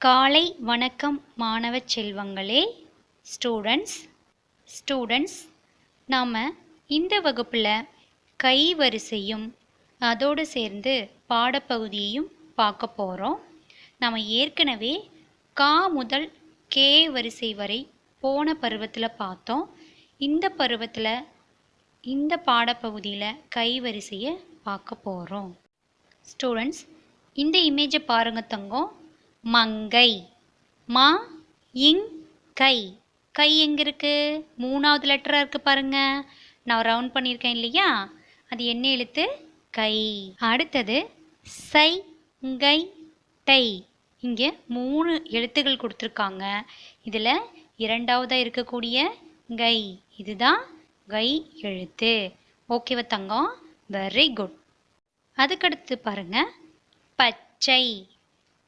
காலை வணக்கம் மாணவ செல்வங்களே. ஸ்டூடெண்ட்ஸ் நாம் இந்த வகுப்பில் கை வரிசையும் அதோடு சேர்ந்து பாடப்பகுதியையும் பார்க்க போகிறோம். நாம் ஏற்கனவே கா முதல் கே வரிசை வரை போன பருவத்தில் பார்த்தோம். இந்த பருவத்தில் இந்த பாடப்பகுதியில் கை வரிசையை பார்க்க போகிறோம். ஸ்டூடெண்ட்ஸ், இந்த இமேஜை பாருங்க தங்கம். மங்கை, மா இங் கை. கை எங்கே இருக்குது? மூணாவது லெட்டராக இருக்குது பாருங்க. நான் ரவுண்ட் பண்ணியிருக்கேன் இல்லையா? அது என்ன எழுத்து? கை. அடுத்தது சை கை டை. இங்கே 3 எழுத்துக்கள் கொடுத்துருக்காங்க. இதில் இரண்டாவதாக இருக்கக்கூடிய கை, இதுதான் கை எழுத்து. ஓகேவா தங்கம்? Very good. அதுக்கடுத்து பாருங்க, பச்சை,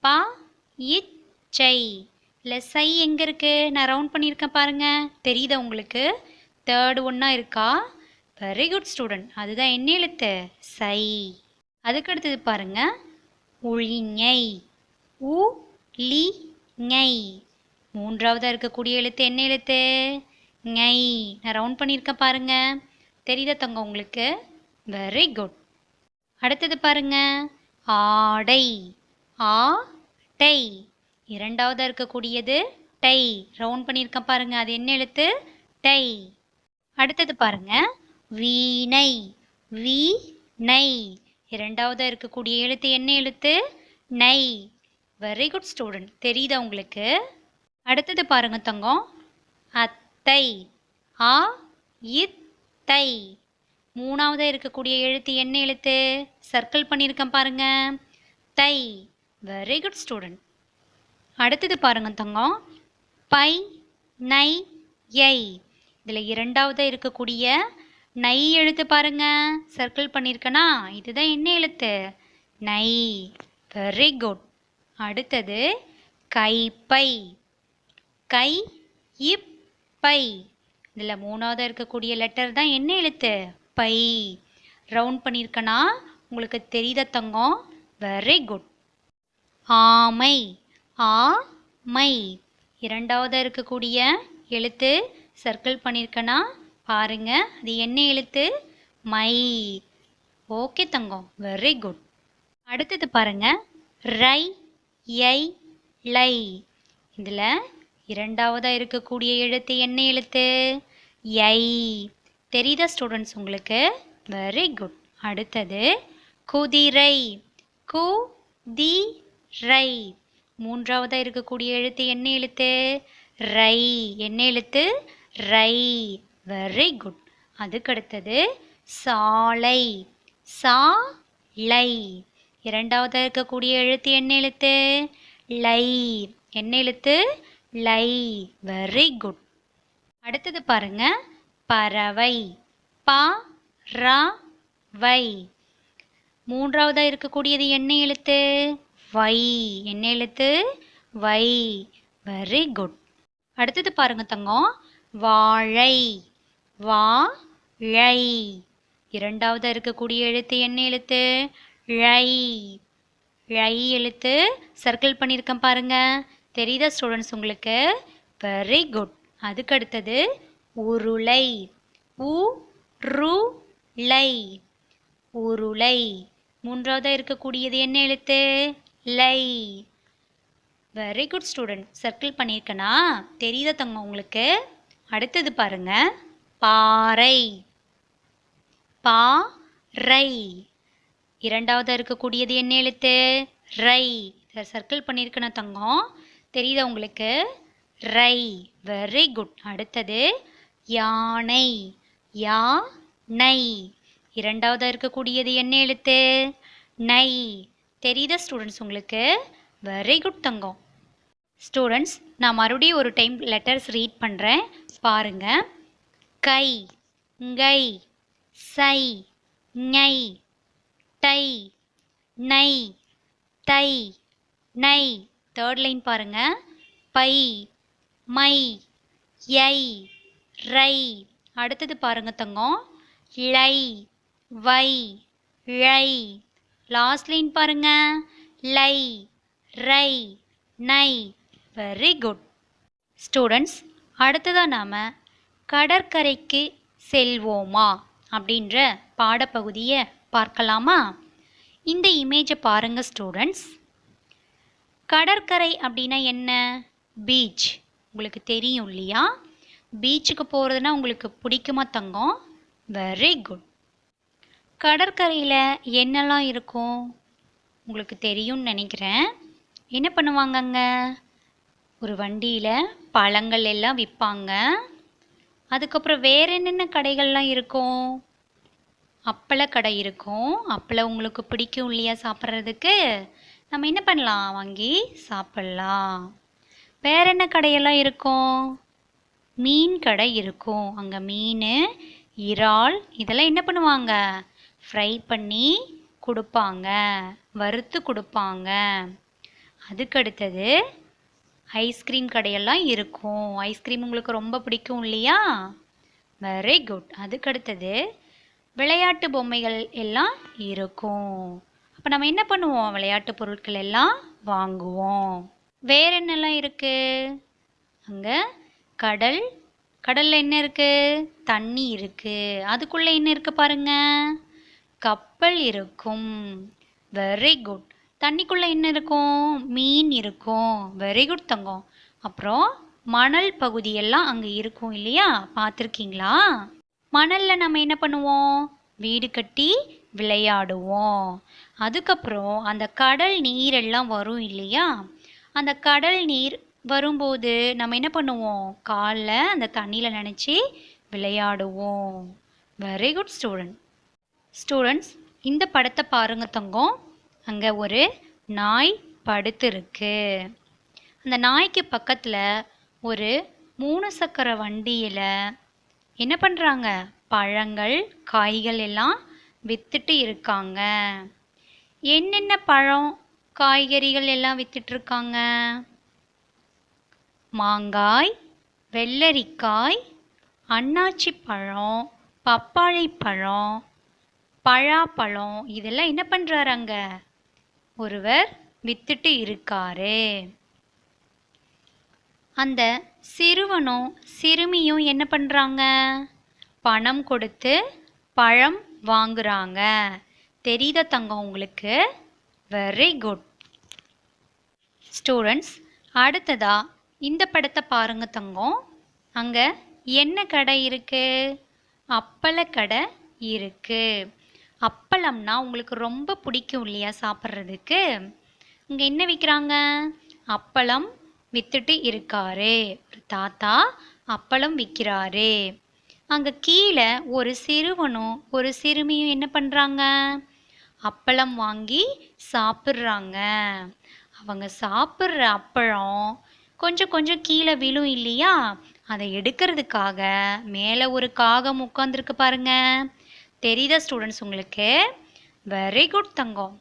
பா இச்சை. இல்லை சை எங்கே இருக்குது? நான் ரவுண்ட் பண்ணியிருக்கேன் பாருங்கள். தெரியுதா உங்களுக்கு? தேர்டு ஒன்றா இருக்கா? Very good student. அதுதான் என்ன எழுத்து? சை. அதுக்கடுத்தது பாருங்கள், உளிஞை, உ லி ஞை. மூன்றாவதாக இருக்கக்கூடிய எழுத்து என்ன எழுத்து? ஞை. நான் ரவுண்ட் பண்ணியிருக்கேன் பாருங்கள். தெரியுதா தங்க உங்களுக்கு? Very good. அடுத்தது பாருங்க, ஆடை, ஆ டை. இரண்டாவதாக இருக்கக்கூடியது டை. ரவுண்ட் பண்ணியிருக்கேன் பாருங்க. அது என்ன எழுத்து? டை. அடுத்தது பாருங்க, வீணை, வீ நை. இரண்டாவதாக இருக்கக்கூடிய எழுத்து என்ன எழுத்து? நை. Very good student. தெரியுதா உங்களுக்கு? அடுத்தது பாருங்க தங்கம், அத்தை, ஆ இத்தை. மூணாவதாக இருக்கக்கூடிய எழுத்து என்ன எழுத்து? சர்க்கிள் பண்ணியிருக்கேன் பாருங்க. தை. Very good student. அடுத்தது பாருங்க தங்கம், பை நை யை. இதில் இரண்டாவதாக இருக்கக்கூடிய நை எழுத்து பாருங்க. சர்க்கிள் பண்ணியிருக்கேனா? இதுதான் என்ன எழுத்து? நை. Very good. அடுத்தது கைப்பை, கை இப்பை. இதில் மூணாவதாக இருக்கக்கூடிய லெட்டர் தான் என்ன எழுத்து? பை. ரவுண்ட் பண்ணியிருக்கேனா? உங்களுக்கு தெரியுதா தங்கம்? Very good. ஆமை, ஆ மை. இரண்டாவதாக இருக்கக்கூடிய எழுத்து சர்க்கிள் பண்ணியிருக்கேனா? பாருங்க. அது என்ன எழுத்து? My. Okay Thangam. Very good. அடுத்தது பாருங்க, ரை யை லை. இதில் இரண்டாவதாக இருக்கக்கூடிய எழுத்து என்ன எழுத்து? யை. தெரியுதா ஸ்டூடெண்ட்ஸ் உங்களுக்கு? Very good. அடுத்தது குதிரை, கு தி ரை. மூன்றாவதாக இருக்கக்கூடிய எழுத்து என்ன எழுத்து? ரை. என்ன எழுத்து? ரை. Very good. அதுக்கடுத்தது சாலை, சா லை. இரண்டாவதாக இருக்கக்கூடிய எழுத்து என்ன எழுத்து? லை. என்ன எழுத்து? லை. Very good. அடுத்தது பாருங்க, பறவை, பா ரா வை. மூன்றாவதாக இருக்கக்கூடியது என்ன எழுத்து? வை. என்ன எழுத்து? வை. Very good. அடுத்தது பாருங்க தங்கம், வாழை, வா ழை. இரண்டாவதாக இருக்கக்கூடிய எழுத்து என்ன எழுத்து? ழை. ழை எழுத்து சர்க்கிள் பண்ணியிருக்கேன் பாருங்க. தெரியுதா ஸ்டூடெண்ட்ஸ் உங்களுக்கு? Very good. அதுக்கு அடுத்தது உருளை, உ ரு லை. உருளை. மூன்றாவதாக இருக்கக்கூடியது என்ன எழுத்து? லை. Very good student. சர்க்கிள் பண்ணியிருக்கேனா? தெரியுதா தங்கம் உங்களுக்கு? அடுத்தது பாருங்க, பாறை, பா ரை. இரண்டாவதாக இருக்கக்கூடியது என்ன எழுத்து? ரை. இதை சர்க்கிள் பண்ணியிருக்கேனா தங்கம்? தெரியுதா உங்களுக்கு? ரை. Very good. அடுத்தது யானை, யா நை. இரண்டாவதாக இருக்கக்கூடியது என்ன எழுத்து? நை. தெரியுதா ஸ்டூடெண்ட்ஸ் உங்களுக்கு? வெரி குட் தங்கம். ஸ்டூடெண்ட்ஸ், நான் மறுபடியும் ஒரு டைம் லெட்டர்ஸ் ரீட் பண்ணுறேன் பாருங்க. கை, ngை, சை, ஞை, டை, நை, தை, நை. தேர்ட் லைன் பாருங்க, பை, மை, யை, ரை. அடுத்தது பாருங்க தங்கம், லை, வை, ழை. லாஸ்ட் லைன் பாருங்க, லை, ரை, நை. Very good students. அடுத்ததாக நாம் கடற்கரைக்கு செல்வோமா அப்படின்ற பாடப்பகுதியை பார்க்கலாமா? இந்த இமேஜை பாருங்கள் ஸ்டூடெண்ட்ஸ். கடற்கரை அப்படின்னா என்ன? பீச். உங்களுக்கு தெரியும் இல்லையா? பீச்சுக்கு போகிறதுனா உங்களுக்கு பிடிக்குமா தங்கம்? Very good. கடற்கரையில் என்னெல்லாம் இருக்கும் உங்களுக்கு தெரியும்னு நினைக்கிறேன். என்ன பண்ணுவாங்கங்க? ஒரு வண்டியில் பழங்கள் எல்லாம் விற்பாங்க. அதுக்கப்புறம் வேறு என்னென்ன கடைகள்லாம் இருக்கும்? அப்பள கடை இருக்கும். அப்பளம் உங்களுக்கு பிடிக்கும் இல்லையா சாப்பிட்றதுக்கு? நம்ம என்ன பண்ணலாம்? வாங்கி சாப்பிட்லாம். வேற என்ன கடையெல்லாம் இருக்கும்? மீன் கடை இருக்கும். அங்கே மீன், இறால் இதெல்லாம் என்ன பண்ணுவாங்க? ஃப்ரை பண்ணி கொடுப்பாங்க, வறுத்து கொடுப்பாங்க. அதுக்கடுத்தது ஐஸ்கிரீம் கடையெல்லாம் இருக்கும். ஐஸ்கிரீம் உங்களுக்கு ரொம்ப பிடிக்கும் இல்லையா? Very good. அதுக்கடுத்தது விளையாட்டு பொம்மைகள் எல்லாம் இருக்கும். அப்போ நம்ம என்ன பண்ணுவோம்? விளையாட்டு பொருட்கள் எல்லாம் வாங்குவோம். வேற என்னெல்லாம் இருக்கு? அங்கே கடல். கடலில் என்ன இருக்கு? தண்ணி இருக்கு. அதுக்குள்ளே என்ன இருக்கு பாருங்க? கப்பல் இருக்கும். Very good. தண்ணிக்குள்ளே என்ன இருக்கும்? மீன் இருக்கும். வெரி குட் தங்கம். அப்புறம் மணல் பகுதியெல்லாம் அங்கே இருக்கும் இல்லையா? பார்த்துருக்கீங்களா? மணலில் நம்ம என்ன பண்ணுவோம்? வீடு கட்டி விளையாடுவோம். அதுக்கப்புறம் அந்த கடல் நீரெல்லாம் வரும் இல்லையா? அந்த கடல் நீர் வரும்போது நம்ம என்ன பண்ணுவோம்? காலில் அந்த தண்ணியில் நினச்சி விளையாடுவோம். Very good students. இந்த படத்தை பாருங்க தங்கம். அங்கே ஒரு நாய் படுத்திருக்கு. அந்த நாய்க்கு பக்கத்தில் ஒரு 3 சக்கர வண்டியில் என்ன பண்ணுறாங்க? பழங்கள், காய்கள் எல்லாம் வித்துட்டு இருக்காங்க. என்னென்ன பழம், காய்கறிகள் எல்லாம் வித்துட்ருக்காங்க? மாங்காய், வெள்ளரிக்காய், அன்னாச்சி பழம், பப்பாளி பழம், பழாப்பழம் இதெல்லாம் என்ன பண்ணுறாரு? அங்கே ஒருவர் வித்துட்டு இருக்காரு. அந்த சிறுவனும் சிறுமியும் என்ன பண்ணுறாங்க? பணம் கொடுத்து பழம் வாங்குறாங்க. தெரியுதா தங்கம் உங்களுக்கு? Very good students. அடுத்ததா இந்த படத்தை பாருங்க தங்கம். அங்கே என்ன கடை இருக்கு? அப்பள கடை இருக்கு. அப்பளம்னா உங்களுக்கு ரொம்ப பிடிக்கும் இல்லையா சாப்பிட்றதுக்கு? இங்கே என்ன விற்கிறாங்க? அப்பளம் வித்துட்டு இருக்காரு. ஒரு தாத்தா அப்பளம் விற்கிறாரு. அங்கே கீழே ஒரு சிறுவனும் ஒரு சிறுமியும் என்ன பண்ணுறாங்க? அப்பளம் வாங்கி சாப்பிட்றாங்க. அவங்க சாப்பிட்ற அப்பளம் கொஞ்சம் கொஞ்சம் கீழே விழும் இல்லையா? அதை எடுக்கிறதுக்காக மேலே ஒரு காகம் உட்காந்துருக்கு பாருங்க. தெரியுதா ஸ்டூடெண்ட்ஸ் உங்களுக்கு? வெரி குட் தங்கம்.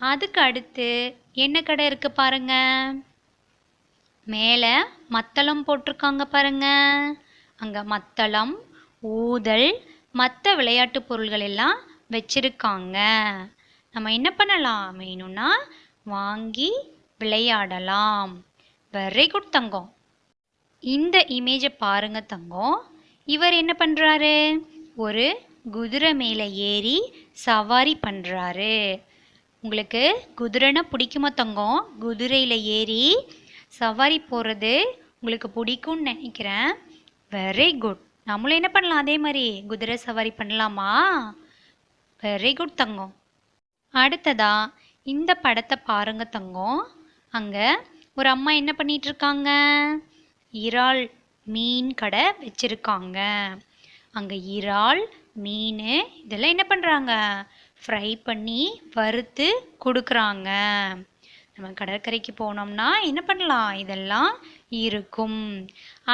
அதுக்கு அடுத்து என்ன கடை இருக்கு பாருங்க. மேலே மத்தளம் போட்டிருக்காங்க பாருங்க. அங்கே மத்தளம், ஊதல், மற்ற விளையாட்டு பொருள்கள் எல்லாம் வச்சிருக்காங்க. நம்ம என்ன பண்ணலாம்? வேணும்னா வாங்கி விளையாடலாம். வெரி குட் தங்கம். இந்த இமேஜை பாருங்க தங்கம். இவர் என்ன பண்ணுறாரு? ஒரு குதிரை மேலே ஏறி சவாரி பண்ணுறாரு. உங்களுக்கு குதிரைனா பிடிக்குமா தங்கம்? குதிரையில் ஏறி சவாரி போகிறது உங்களுக்கு பிடிக்கும்னு நினைக்கிறேன். Very good. நம்மளும் என்ன பண்ணலாம்? அதே மாதிரி குதிரை சவாரி பண்ணலாமா? வெரி குட் தங்கம். அடுத்ததா இந்த படத்தை பாருங்க தங்கம். அங்கே ஒரு அம்மா என்ன பண்ணிட்டு இருக்காங்க? இறால் மீன் கடை வச்சிருக்காங்க. அங்கே இறால், மீன் இதெல்லாம் என்ன பண்ணுறாங்க? ஃப்ரை பண்ணி வறுத்து கொடுக்குறாங்க. நம்ம கடற்கரைக்கு போனோம்னா என்ன பண்ணலாம்? இதெல்லாம் இருக்கும்.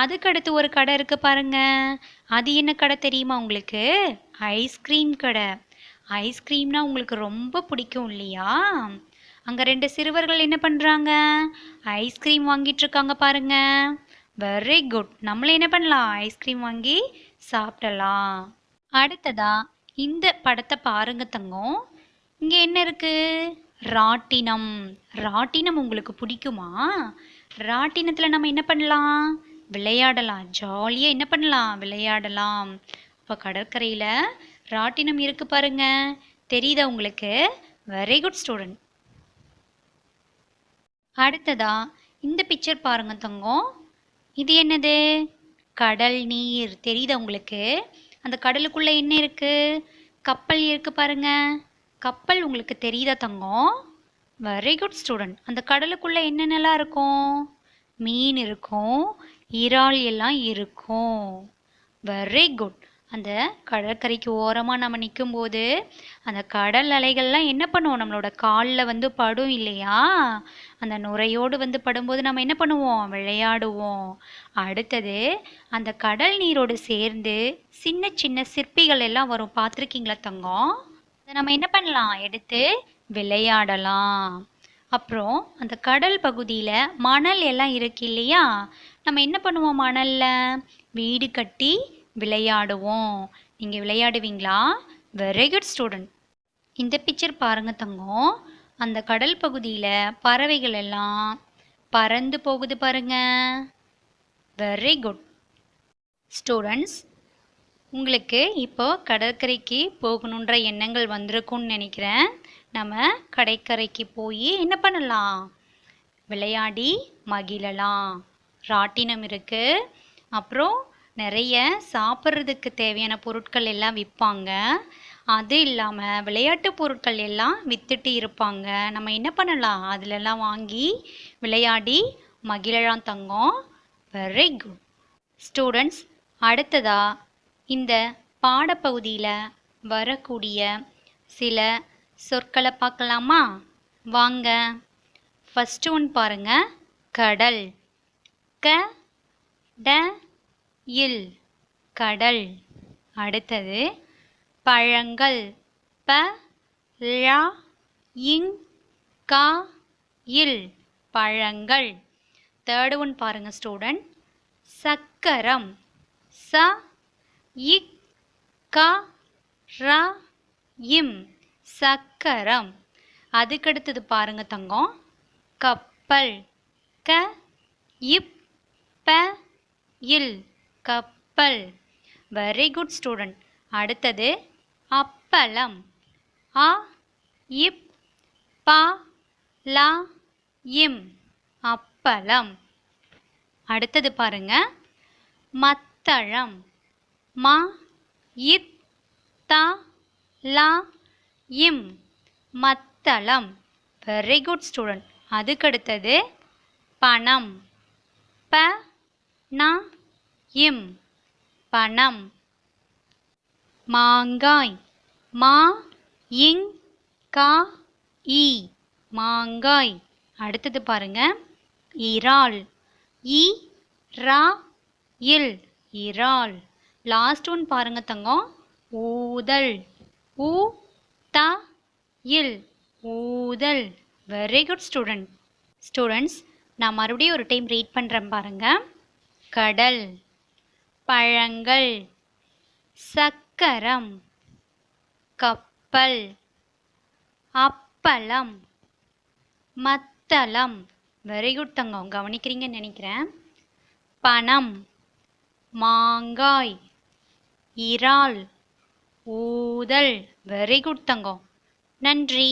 அதுக்கடுத்து ஒரு கடை இருக்கு பாருங்க. அது என்ன கடை தெரியுமா உங்களுக்கு? ஐஸ்கிரீம் கடை. ஐஸ்கிரீம்னா உங்களுக்கு ரொம்ப பிடிக்கும் இல்லையா? அங்கே 2 சிறுவர்கள் என்ன பண்ணுறாங்க? ஐஸ்கிரீம் வாங்கிட்டு இருக்காங்க பாருங்க. Very good. நம்மளே என்ன பண்ணலாம்? ஐஸ்கிரீம் வாங்கி சாப்பிடலாம். அடுத்ததா இந்த படத்தை பாருங்க தங்கம். இங்கே என்ன இருக்கு? ராட்டினம். ராட்டினம் உங்களுக்கு பிடிக்குமா? ராட்டினத்தில் நம்ம என்ன பண்ணலாம்? விளையாடலாம். ஜாலியாக என்ன பண்ணலாம்? விளையாடலாம். இப்போ கடற்கரையில் ராட்டினம் இருக்கு பாருங்க. தெரியுதா உங்களுக்கு? Very good student. அடுத்ததா இந்த பிக்சர் பாருங்க தங்கம். இது என்னது? கடல் நீர். தெரியுதா உங்களுக்கு? அந்த கடலுக்குள்ள என்ன இருக்கு? கப்பல் இருக்கு பாருங்க. கப்பல் உங்களுக்கு தெரியுதா தங்கம்? Very good student. அந்த கடலுக்குள்ள என்னென்னலாம் இருக்கும்? மீன் இருக்கும், இறால் எல்லாம் இருக்கும். Very good. அந்த கடற்கரைக்கு ஓரமாக நம்ம நிற்கும்போது அந்த கடல் அலைகள்லாம் என்ன பண்ணுவோம்? நம்மளோட காலில் வந்து படும் இல்லையா? அந்த நுரையோடு வந்து படும்போது நம்ம என்ன பண்ணுவோம்? விளையாடுவோம். அடுத்தது அந்த கடல் நீரோடு சேர்ந்து சின்ன சின்ன சிற்பிகள் எல்லாம் வரும். பார்த்துருக்கீங்களா தங்கம்? அதை நம்ம என்ன பண்ணலாம்? எடுத்து விளையாடலாம். அப்புறம் அந்த கடல் பகுதியில் மணல் எல்லாம் இருக்கு இல்லையா? நம்ம என்ன பண்ணுவோம்? மணலில் வீடு கட்டி விளையாடுவோம். நீங்கள் விளையாடுவீங்களா? Very good student. இந்த பிக்சர் பாருங்க தங்கம். அந்த கடல் பகுதியில் பறவைகள் எல்லாம் பறந்து போகுது பாருங்க. Very good students. உங்களுக்கு இப்போ கடற்கரைக்கு போகணுன்ற எண்ணங்கள் வந்திருக்கும்னு நினைக்கிறேன். நம்ம கடற்கரைக்கு போய் என்ன பண்ணலாம்? விளையாடி மகிழலாம். ராட்டினம் இருக்கு. அப்புறம் நிறைய சாப்பிட்றதுக்கு தேவையான பொருட்கள் எல்லாம் விற்பாங்க. அது இல்லாமல் விளையாட்டு பொருட்கள் எல்லாம் விற்றுட்டு இருப்பாங்க. நம்ம என்ன பண்ணலாம்? அதிலெல்லாம் வாங்கி விளையாடி மகிழலாம் தங்கம். Very good students. அடுத்ததா இந்த பாடப்பகுதியில் வரக்கூடிய சில சொற்களை பார்க்கலாமா? வாங்க. ஃபஸ்ட்டு ஒன் பாருங்க. கடல். க ட இல் கடல். அடுத்தது பழங்கள். ப ழ இங் கா இல் பழங்கள். தேர்டு ஒன் பாருங்க ஸ்டூடெண்ட். சக்கரம். ச இக் க ர இம் சக்கரம். அதுக்கடுத்தது பாருங்க தங்கம். கப்பல். க இப் ப இல் கப்பல். Very good student. அடுத்தது அப்பளம். அ இப் ப ல இம் அப்பளம். அடுத்தது பாருங்க. மத்தளம். ம இத் த ல இம் மத்தளம். Very good student. அதுக்கடுத்தது பணம். ப ந இம் பணம். மாங்காய். மா இங் கா இ மாங்காய். அடுத்தது பாருங்க. இறால். இ ரா இல் இறால். லாஸ்ட் ஒன் பாருங்க தங்கம். ஊதல். ஊ த இல் ஊதல். Very good student. ஸ்டூடெண்ட்ஸ், நான் மறுபடியும் ஒரு டைம் ரீட் பண்ணுறேன் பாருங்க. கடல். பழங்கள். சக்கரம். கப்பல். அப்பளம். மத்தளம். வெரி குட் தங்கம். கவனிக்கிறீங்கன்னு நினைக்கிறேன். பணம். மாங்காய். இறால். ஊதல். வெரி குட் தங்கம். நன்றி.